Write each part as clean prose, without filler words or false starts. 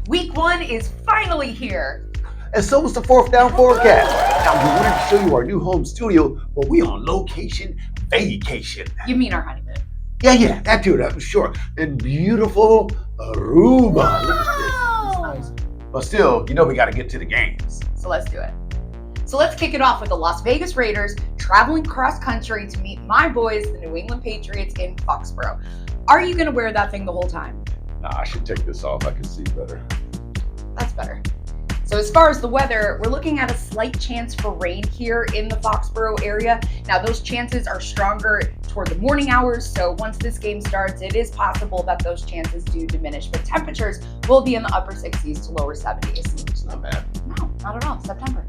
Week 1 is finally here. And so is the fourth down forecast. Now, we wanted to show you our new home studio, but we on location vacation. You mean our honeymoon? Yeah, that too, that was sure. And beautiful Aruba. Wow. Look at this. It's nice. But still, we got to get to the games. So let's do it. So let's kick it off with the Las Vegas Raiders traveling cross country to meet my boys, the New England Patriots in Foxborough. Are you going to wear that thing the whole time? Nah, I should take this off. I can see better. That's better. So as far as the weather, we're looking at a slight chance for rain here in the Foxborough area. Now those chances are stronger toward the morning hours, so once this game starts, it is possible that those chances do diminish, but temperatures will be in the upper 60s to lower 70s. It's not bad. No, not at all. September.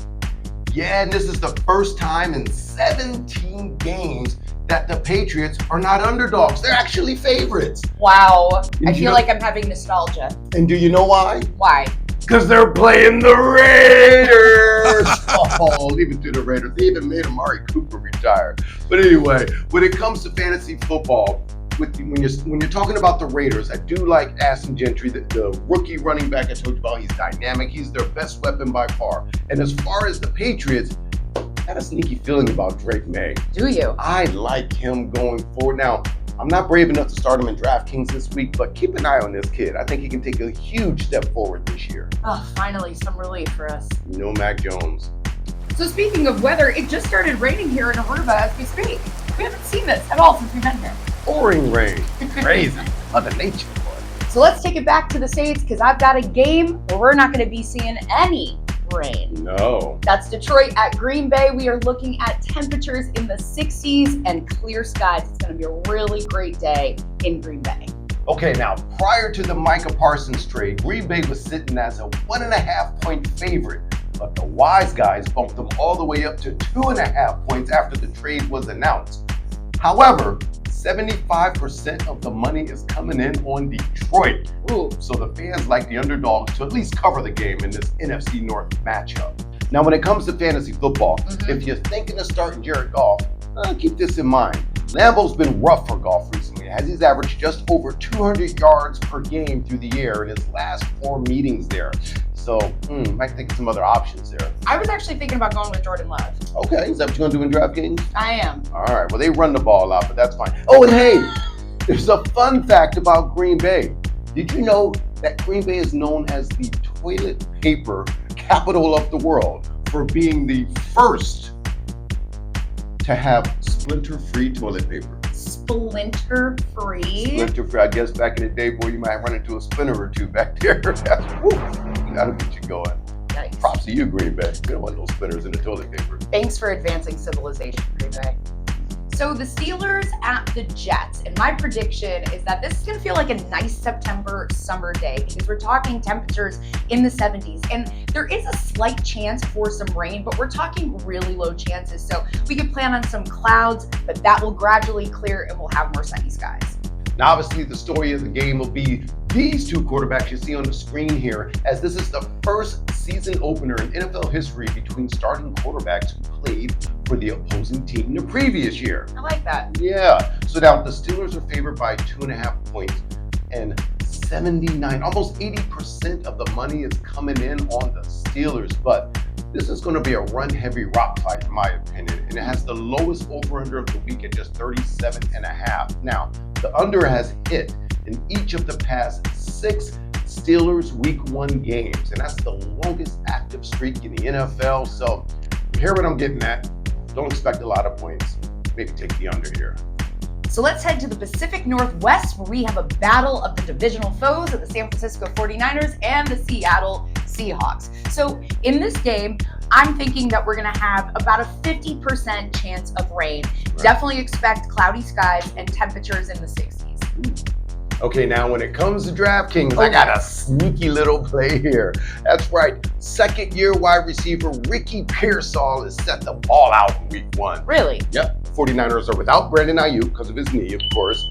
Yeah, and this is the first time in 17 games that the Patriots are not underdogs. They're actually favorites. Wow. And I feel like I'm having nostalgia. And do you know why? Why? Because they're playing the Raiders. Oh, leave it to the Raiders. They even made Amari Cooper retire. But anyway, when it comes to fantasy football, when you're talking about the Raiders, I do like Ashton Gentry, the rookie running back I told you about. He's dynamic. He's their best weapon by far. And as far as the Patriots, I had a sneaky feeling about Drake May. Do you? I like him going forward. Now, I'm not brave enough to start him in DraftKings this week, but keep an eye on this kid. I think he can take a huge step forward this year. Oh, finally, some relief for us. Mac Jones. So speaking of weather, it just started raining here in Aruba as we speak. We haven't seen this at all since we've been here. Pouring rain. Crazy. Mother Nature, boy. So let's take it back to the States because I've got a game where we're not going to be seeing any rain. No. That's Detroit at Green Bay. We are looking at temperatures in the 60s and clear skies. It's going to be a really great day in Green Bay. Okay, now, prior to the Micah Parsons trade, Green Bay was sitting as a 1.5-point favorite, but the wise guys bumped them all the way up to 2.5 points after the trade was announced. However, 75% of the money is coming in on Detroit. Ooh. So the fans like the underdogs to at least cover the game in this NFC North matchup. Now, when it comes to fantasy football, if you're thinking of starting Jared Goff, keep this in mind. Lambeau's been rough for Goff recently, as he's averaged just over 200 yards per game through the air in his last 4 meetings there. So, might think of some other options there. I was actually thinking about going with Jordan Love. Okay, is that what you're going to do in DraftKings? I am. All right, well, they run the ball out, but that's fine. Oh, and hey, there's a fun fact about Green Bay. Did you know that Green Bay is known as the toilet paper capital of the world for being the first to have splinter-free toilet paper? Splinter-free? Splinter-free. I guess back in the day, boy, you might run into a splinter or two back there. That'll get you going. Nice. Props to you, Green Bay. You don't want no splinters in the toilet paper. Thanks for advancing civilization, Green Bay. So the Steelers at the Jets, and my prediction is that this is going to feel like a nice September summer day because we're talking temperatures in the 70s, and there is a slight chance for some rain, but we're talking really low chances. So we can plan on some clouds, but that will gradually clear and we'll have more sunny skies. Now, obviously, the story of the game will be these two quarterbacks you see on the screen here, as this is the first season opener in NFL history between starting quarterbacks who played for the opposing team the previous year. I like that. Yeah. So now the Steelers are favored by 2.5 points, and 79, almost 80% of the money is coming in on the Steelers. But this is going to be a run-heavy rock fight, in my opinion, and it has the lowest over-under of the week at just 37.5. Now, the under has hit in each of the past 6 Steelers Week 1 games, and that's the longest active streak in the NFL. So, you hear what I'm getting at? Don't expect a lot of points. Maybe take the under here. So let's head to the Pacific Northwest, where we have a battle of the divisional foes of the San Francisco 49ers and the Seattle Seahawks. So in this game, I'm thinking that we're going to have about a 50% chance of rain. Right. Definitely expect cloudy skies and temperatures in the 60s. Okay, now when it comes to DraftKings, I got a sneaky little play here. That's right, second-year wide receiver Ricky Pearsall is set to ball out in Week 1. Really? Yep. 49ers are without Brandon Ayuk because of his knee, of course.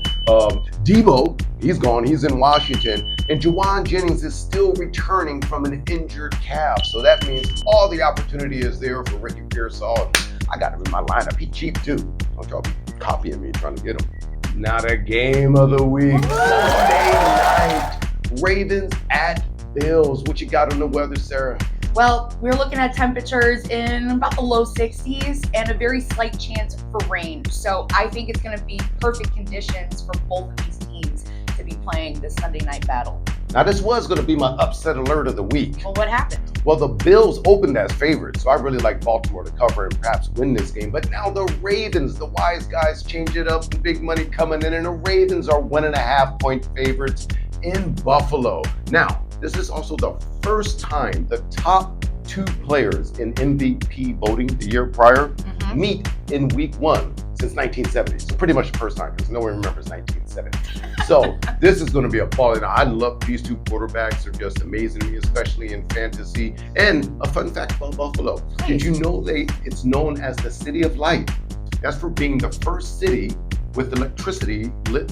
Debo, he's gone. He's in Washington. And Juwan Jennings is still returning from an injured calf. So that means all the opportunity is there for Ricky Pearsall. I got him in my lineup. He's cheap, too. Don't y'all be copying me trying to get him. Not a game of the week. Sunday night, Ravens at Bills. What you got on the weather, Sarah? Well, we're looking at temperatures in about the low 60s and a very slight chance for rain. So I think it's going to be perfect conditions for both of these teams to be playing this Sunday night battle. Now, this was going to be my upset alert of the week. Well, what happened? Well, the Bills opened as favorites, so I really like Baltimore to cover and perhaps win this game. But now the Ravens, the wise guys, change it up, big money coming in, and the Ravens are 1.5-point favorites in Buffalo. Now, this is also the first time the top 2 players in MVP voting the year prior meet in week 1 since 1970. So pretty much the first time, because no one remembers 1970. So this is going to be a ball. I love these 2 quarterbacks. They're just amazing to me, especially in fantasy. And a fun fact about Buffalo. Did you know it's known as the City of Light? That's for being the first city with electricity lit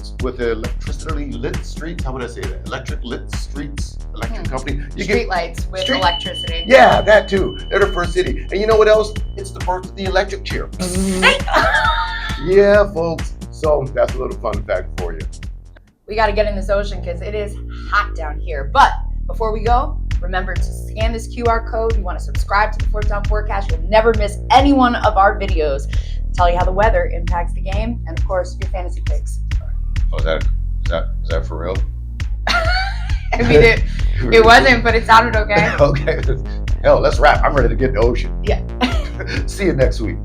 streets. How would I say that? Electric lit streets, electric company. Street lights with electricity. Yeah, that too. They're the first city. And you know what else? It's the birth of the electric chair. Yeah, folks. So that's a little fun fact for you. We got to get in this ocean because it is hot down here. But before we go, remember to scan this QR code. You want to subscribe to the Fourth Down Forecast. You'll never miss any one of our videos. Tell you how the weather impacts the game, and of course, your fantasy picks. Oh, is that for real? I mean, it wasn't, but it sounded okay. Okay. Hell, let's wrap. I'm ready to get in the ocean. Yeah. See you next week.